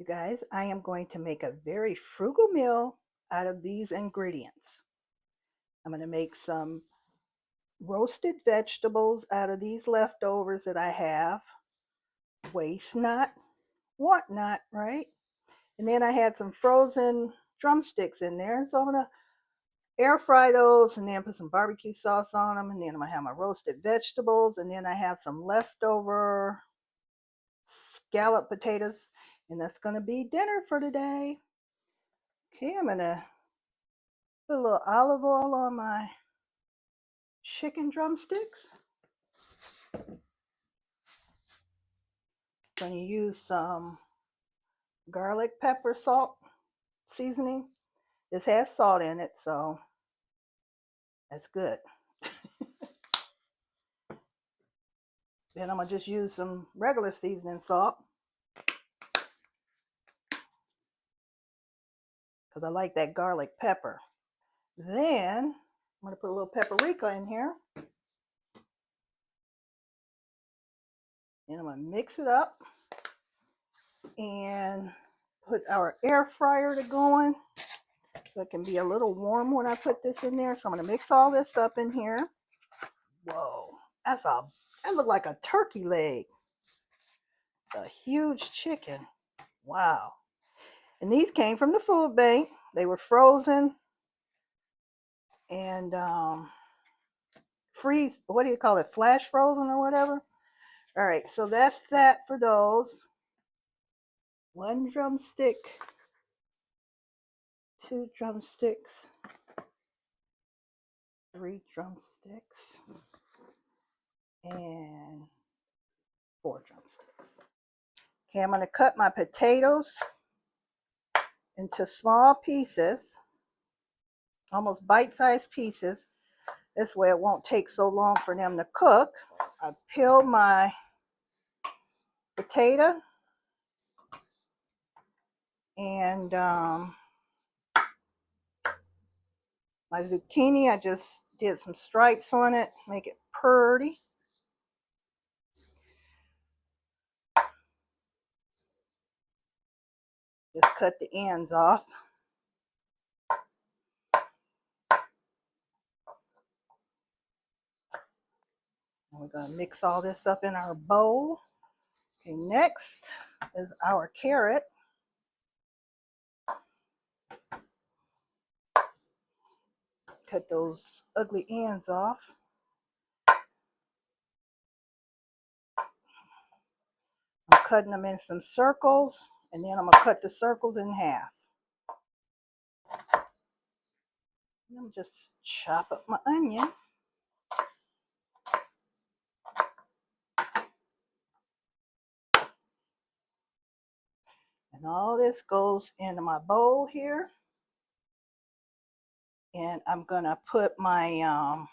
You guys, I am going to make a very frugal meal out of these ingredients. I'm going to make some roasted vegetables out of these leftovers that I have. Waste not, want not, right? And then I had some frozen drumsticks in there. So I'm going to air fry those and then put some barbecue sauce on them. And then I'm going to have my roasted vegetables. And then I have some leftover scallop potatoes. And that's going to be dinner for today. Okay, I'm going to put a little olive oil on my chicken drumsticks. Going to use some garlic, pepper, salt seasoning. This has salt in it, so that's good. Then I'm going to just use some regular seasoning salt because I like that garlic pepper. Then I'm going to put a little paprika in here. And I'm going to mix it up and put our air fryer to going so it can be a little warm when I put this in there. So I'm going to mix all this up in here. Whoa, that looked like a turkey leg. It's a huge chicken. Wow. And these came from the food bank. They were frozen and freeze, what do you call it? Flash frozen or whatever. All right, so that's that for those. 1 drumstick, 2 drumsticks, 3 drumsticks, and 4 drumsticks. Okay, I'm going to cut my potatoes into small pieces, almost bite-sized pieces. This way it won't take so long for them to cook. I peel my potato and my zucchini. I just did some stripes on it, make it pretty. Just cut the ends off. And we're going to mix all this up in our bowl. Okay, next is our carrot. Cut those ugly ends off. I'm cutting them in some circles, and then I'm going to cut the circles in half. And I'm just chop up my onion. And all this goes into my bowl here. And I'm going to put my, I'll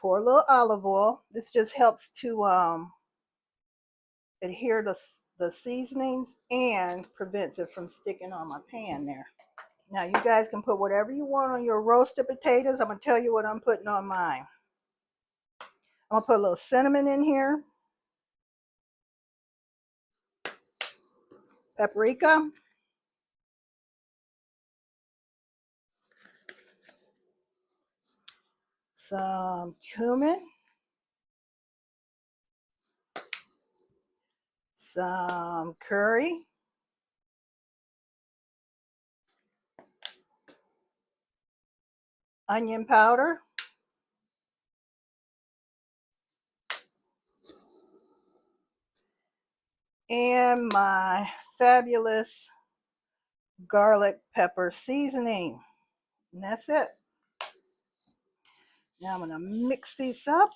pour a little olive oil. This just helps to adhere to the seasonings and prevents it from sticking on my pan there. Now you guys can put whatever you want on your roasted potatoes. I'm going to tell you what I'm putting on mine. I'm going to put a little cinnamon in here. Paprika. Some cumin. Some curry. Onion powder. And my fabulous garlic pepper seasoning. And that's it. Now I'm going to mix these up.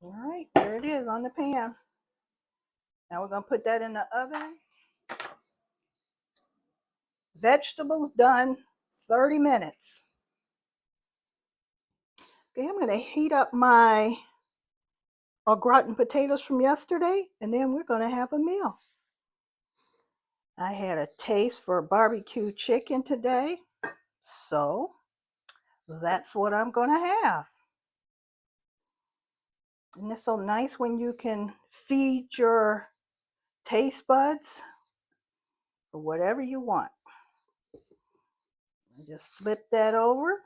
All right, there it is on the pan. Now we're going to put that in the oven. Vegetables done, 30 minutes. Okay, I'm going to heat up my au gratin potatoes from yesterday, and then we're going to have a meal. I had a taste for barbecue chicken today, so that's what I'm going to have. And it's so nice when you can feed your taste buds for whatever you want. Just flip that over.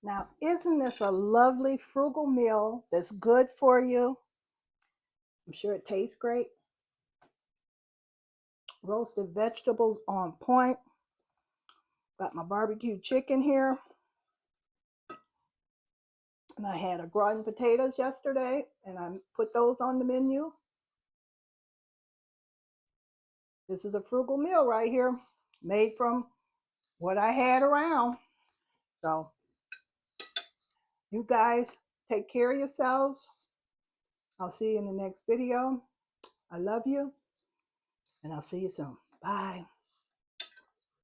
Now, isn't this a lovely frugal meal that's good for you? I'm sure it tastes great. Roasted vegetables on point. Got my barbecue chicken here. And I had a gratin potatoes yesterday, and I put those on the menu. This is a frugal meal right here, made from what I had around. So, you guys take care of yourselves. I'll see you in the next video. I love you, and I'll see you soon. Bye.